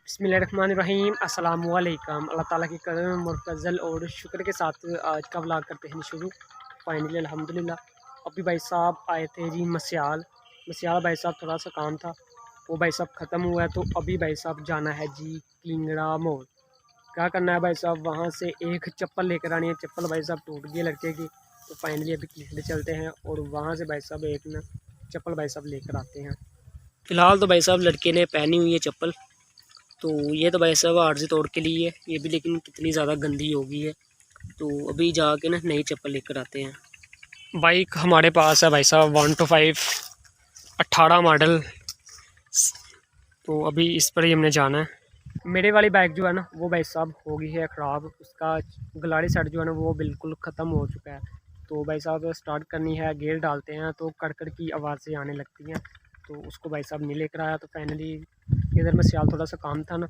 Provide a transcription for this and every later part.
बिस्मिल्लाहिर्रहमानिर्रहीम अस्सलामुअलैकुम। अल्लाह ताला की करम मुर्तज़ल और शुक्र के साथ आज का व्लॉग करते हैं शुरू। फाइनली अल्हम्दुलिल्लाह अभी भाई साहब आए थे जी मस्याल भाई साहब थोड़ा सा काम था, वो भाई साहब ख़त्म हुआ है तो अभी भाई साहब जाना है जी किंगड़ा मोड़। क्या करना है भाई साहब, वहाँ से एक चप्पल लेकर आनी है। चप्पल भाई साहब टूट गई लड़के की, तो फाइनली अभी किंगड़े चलते हैं और वहाँ से भाई साहब एक ना चप्पल भाई साहब लेकर आते हैं। फ़िलहाल तो भाई साहब लड़के ने पहनी हुई है चप्पल, तो ये तो भाई साहब आर्जी तोड़ के लिए है ये भी, लेकिन कितनी ज़्यादा गंदी हो गई है, तो अभी जाके ना नई चप्पल लेकर आते हैं। बाइक हमारे पास है भाई साहब 125 18 मॉडल, तो अभी इस पर ही हमने जाना है। मेरे वाली बाइक जो है ना वो भाई साहब हो गई है ख़राब, उसका गलाड़ी सेट जो है ना वो बिल्कुल ख़त्म हो चुका है। तो भाई साहब स्टार्ट करनी है, गेयर डालते हैं तो कड़कड़ की आवाज़ें आने लगती हैं, तो उसको भाई साहब नहीं लेकर आया। तो फाइनली इधर में सियाल थोड़ा सा काम था ना,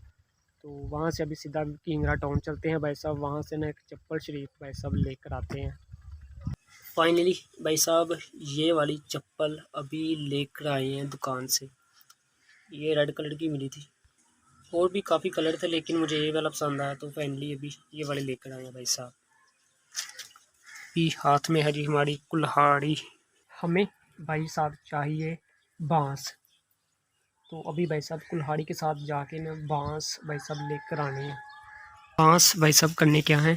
तो वहाँ से अभी सीधा किंगरा टाउन चलते हैं भाई साहब। वहाँ से ना एक चप्पल शरीफ भाई साहब लेकर आते हैं। फाइनली भाई साहब ये वाली चप्पल अभी लेकर आए हैं दुकान से। ये रेड कलर की मिली थी, और भी काफ़ी कलर थे लेकिन मुझे ये वाला पसंद आया, तो फाइनली अभी ये वाले लेकर आए हैं भाई साहब। अभी हाथ में है जी हमारी कुल्हाड़ी, हमें भाई साहब चाहिए बांस, तो अभी भाई साहब कुल्हाड़ी के साथ जाके ना बांस भाई साहब लेकर आने हैं। बांस भाई साहब करने क्या है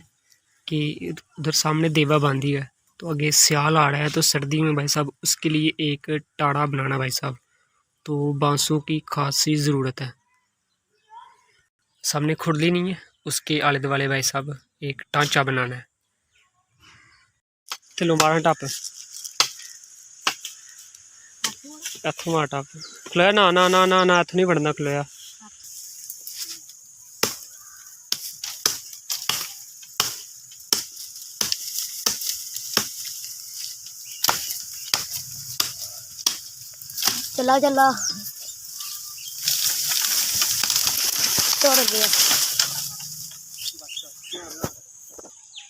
कि उधर सामने देवा बांधी है, तो आगे सियाल आ रहा है, तो सर्दी में भाई साहब उसके लिए एक टाड़ा बनाना भाई साहब, तो बांसों की खासी ज़रूरत है। सामने खुरली नहीं है, उसके आले दुआले भाई साहब एक टांचा बनाना है। चलो 12 टप इथों मार टप खलोया ना ना ना ना ना इथों नहीं बढ़ना खलोया। चला चला तोड़ गया।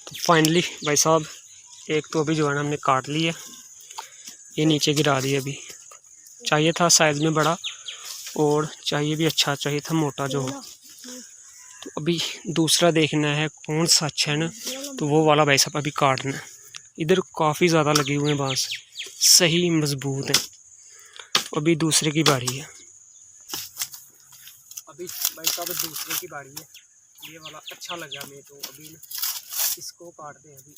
तो फाइनली भाई साहब एक तो अभी जो है ना हमने काट लिया, ये नीचे गिरा दिया। अभी चाहिए था साइज़ में बड़ा, और चाहिए भी अच्छा चाहिए था मोटा जो हो, तो अभी दूसरा देखना है कौन सा अच्छा है ना, तो वो वाला भाई साहब अभी काटना है। इधर काफ़ी ज़्यादा लगे हुए हैं बांस, सही मजबूत है। अभी दूसरे की बारी है, अभी भाई साहब दूसरे की बारी है। ये वाला अच्छा लगा हमें, तो अभी ना इसको काटते हैं अभी।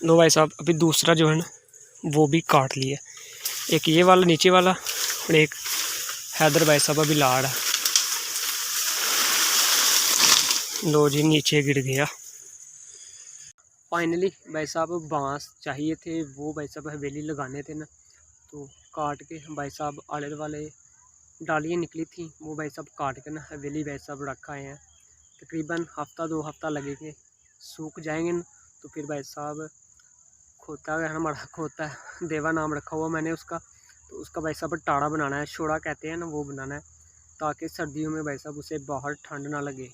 लो भाई साहब अभी दूसरा जो है ना वो भी काट लिया, एक ये वाला नीचे वाला, और एक हैदर भाई साहब अभी ला रहा है। लो जी नीचे गिर गया। फाइनली भाई साहब बांस चाहिए थे, वो भाई साहब हवेली लगाने थे ना, तो काट के भाई साहब आले वाले डालियाँ निकली थी, वो भाई साहब काट के ना हवेली भाई साहब रखा है। तकरीबन हफ्ता 2 हफ्ता लगेंगे, सूख जाएंगे ना, तो फिर भाई साहब खोता है हमारा, खोता है देवा नाम रखा हुआ मैंने उसका, तो उसका भाई साहब टाड़ा बनाना है, शोड़ा कहते हैं ना, वो बनाना है, ताकि सर्दियों में भाई साहब उसे बाहर ठंड ना लगे।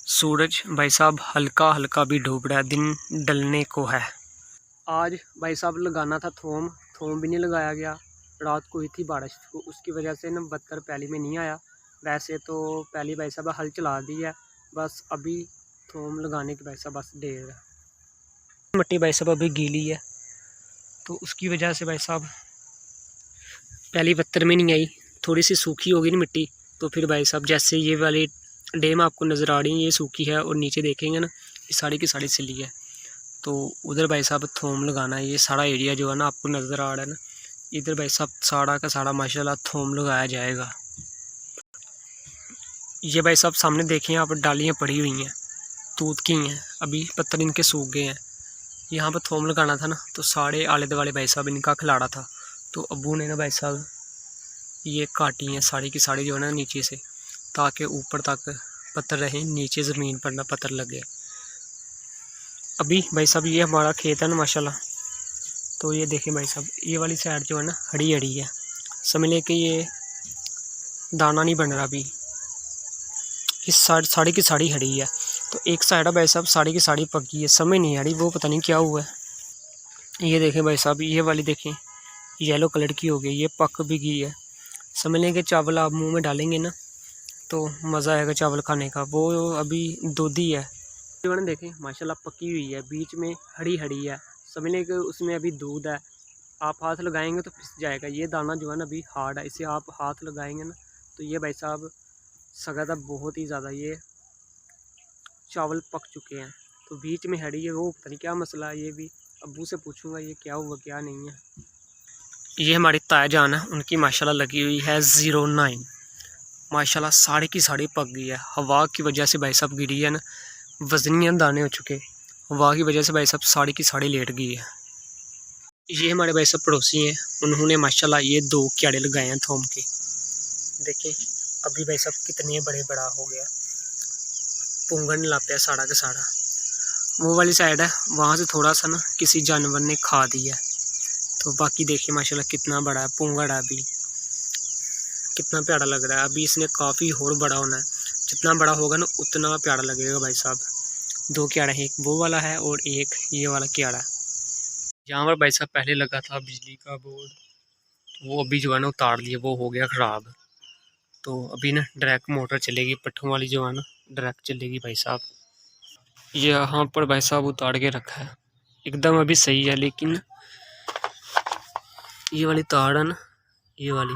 सूरज भाई साहब हल्का हल्का भी डूब रहा है, दिन डलने को है। आज भाई साहब लगाना था थोम, थोम भी नहीं लगाया गया। रात को हुई थी बारिश, तो उसकी वजह से ना बत्तर पैली में नहीं आया। वैसे तो पहली भाई साहब हल चला दी है, बस अभी थोम लगाने की भाई साहब बस देर है। मिट्टी भाई साहब अभी गीली है, तो उसकी वजह से भाई साहब पहली बत्तर में नहीं आई, थोड़ी सी सूखी होगी ना मिट्टी, तो फिर भाई साहब जैसे ये वाली डेम आपको नज़र आ रही है ये सूखी है, और नीचे देखेंगे ना ये साड़ी की साड़ी सिली है, तो उधर भाई साहब थोम लगाना है। ये सारा एरिया जो है ना आपको नज़र आ रहा है ना, इधर भाई साहब साड़ा का साड़ा माशाल्लाह थोम लगाया जाएगा। ये भाई साहब सामने देखें यहाँ पर डालियाँ पड़ी हुई हैं, तूत की हैं, अभी पत्थर इनके सूख गए हैं। यहाँ पर थोम लगाना था ना, तो साढ़े आले दुआले भाई साहब इनका खिलाड़ा था, तो अब्बू ने ना भाई साहब ये काटी हैं साड़ी की साड़ी जो है ना नीचे से, ताकि ऊपर तक पत्थर रहे, नीचे ज़मीन पर ना पत्थर लगे। अभी भाई साहब ये हमारा खेत है ना माशाल्लाह, तो ये देखें भाई साहब ये वाली साइड जो है ना हड़ी हड़ी है, समझ लें कि ये दाना नहीं बन रहा अभी, इस साड़ी की साड़ी हड़ी है। तो एक साइड है भाई साहब साड़ी की साड़ी पक गई है, समझ नहीं आ रही वो पता नहीं क्या हुआ है। ये देखें भाई साहब ये वाली देखें येलो कलर की हो गई, ये पक भी गई है। समझ लें कि चावल आप मुंह में डालेंगे ना तो मज़ा आएगा चावल खाने का, वो अभी दूधी है जो है देखें माशाल्लाह पकी हुई है, बीच में हड़ी हड़ी है, समझ लें कि उसमें अभी दूध है। आप हाथ लगाएंगे तो पिस जाएगा, ये दाना जो है ना अभी हार्ड है, इसे आप हाथ लगाएंगे ना तो ये भाई साहब सगा था बहुत ही ज़्यादा, ये चावल पक चुके हैं। तो बीच में हड़ी है, वो पता नहीं क्या मसला है, ये भी अब्बू से पूछूंगा ये क्या हुआ क्या नहीं है। ये हमारी ताया जान है, उनकी माशाल्लाह लगी हुई है 09, माशाल्लाह साड़ी की साड़ी पक गई है। हवा की वजह से भाई साहब गिरी है ना, वजनी दाने हो चुके, हवा की वजह से भाई साहब साड़ी की साड़ी लेट गई है। ये हमारे भाई साहब पड़ोसी हैं, उन्होंने माशाल्लाह ये 2 क्याड़े लगाए हैं थोम के, देखें अभी भाई साहब कितने बड़ा हो गया, पुंगन ला पे साड़ा का साड़ा। वो वाली साइड है, वहाँ से थोड़ा सा ना किसी जानवर ने खा दिया, तो बाकी देखिए माशाल्लाह कितना बड़ा है, पुंगड़ है अभी, कितना प्यारा लग रहा है। अभी इसने काफ़ी और बड़ा होना है, जितना बड़ा होगा ना उतना प्यारा लगेगा भाई साहब। 2 क्याड़ा है, एक वो वाला है और एक ये वाला क्याड़ा। यहाँ पर भाई साहब पहले लगा था बिजली का बोर्ड, वो अभी जो है ना उतार लिए, वो हो गया ख़राब। तो अभी ना डायरेक्ट मोटर चलेगी, पट्ठों वाली जो है ना डायरेक्ट चलेगी भाई साहब। ये यहाँ पर भाई साहब उतार के रखा है, एकदम अभी सही है, लेकिन ये वाली तार है ना, ये वाली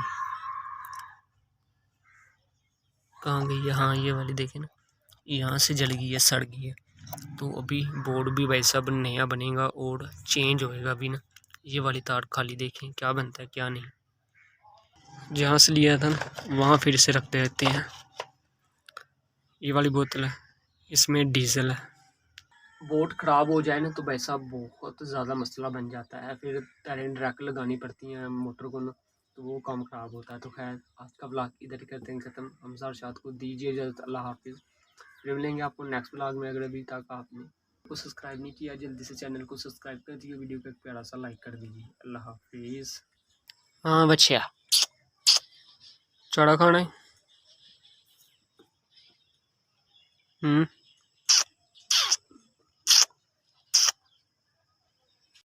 कहाँ गई है, हाँ ये वाली देखें ना, यहाँ से जल गई है, सड़ गई है। तो अभी बोर्ड भी भाई साहब नया बनेगा और चेंज होएगा। अभी ना ये वाली तार खाली देखें क्या बनता है क्या नहीं, जहाँ से लिया था ना वहाँ फिर से रख देते हैं। ये वाली बोतल है, इसमें डीजल है। बोट ख़राब हो जाए ना तो भाई साहब बहुत ज़्यादा मसला बन जाता है, फिर टायरें डायरेक्ट लगानी पड़ती हैं मोटर को ना, तो वो काम ख़राब होता है। तो खैर आज का ब्लॉग इधर ही करते हैं ख़त्म। हमसार शाद को दीजिए इजाज़त, अल्लाह हाफिज़। फिर मिलेंगे आपको नेक्स्ट ब्लॉग में। अगर अभी तक आपने को सब्सक्राइब नहीं किया जल्दी से चैनल को सब्सक्राइब कर दीजिए, वीडियो को एक प्यारा सा लाइक कर दीजिए। अल्लाह हाफिज़। हाँ बच्चिया चौड़ा खाना है।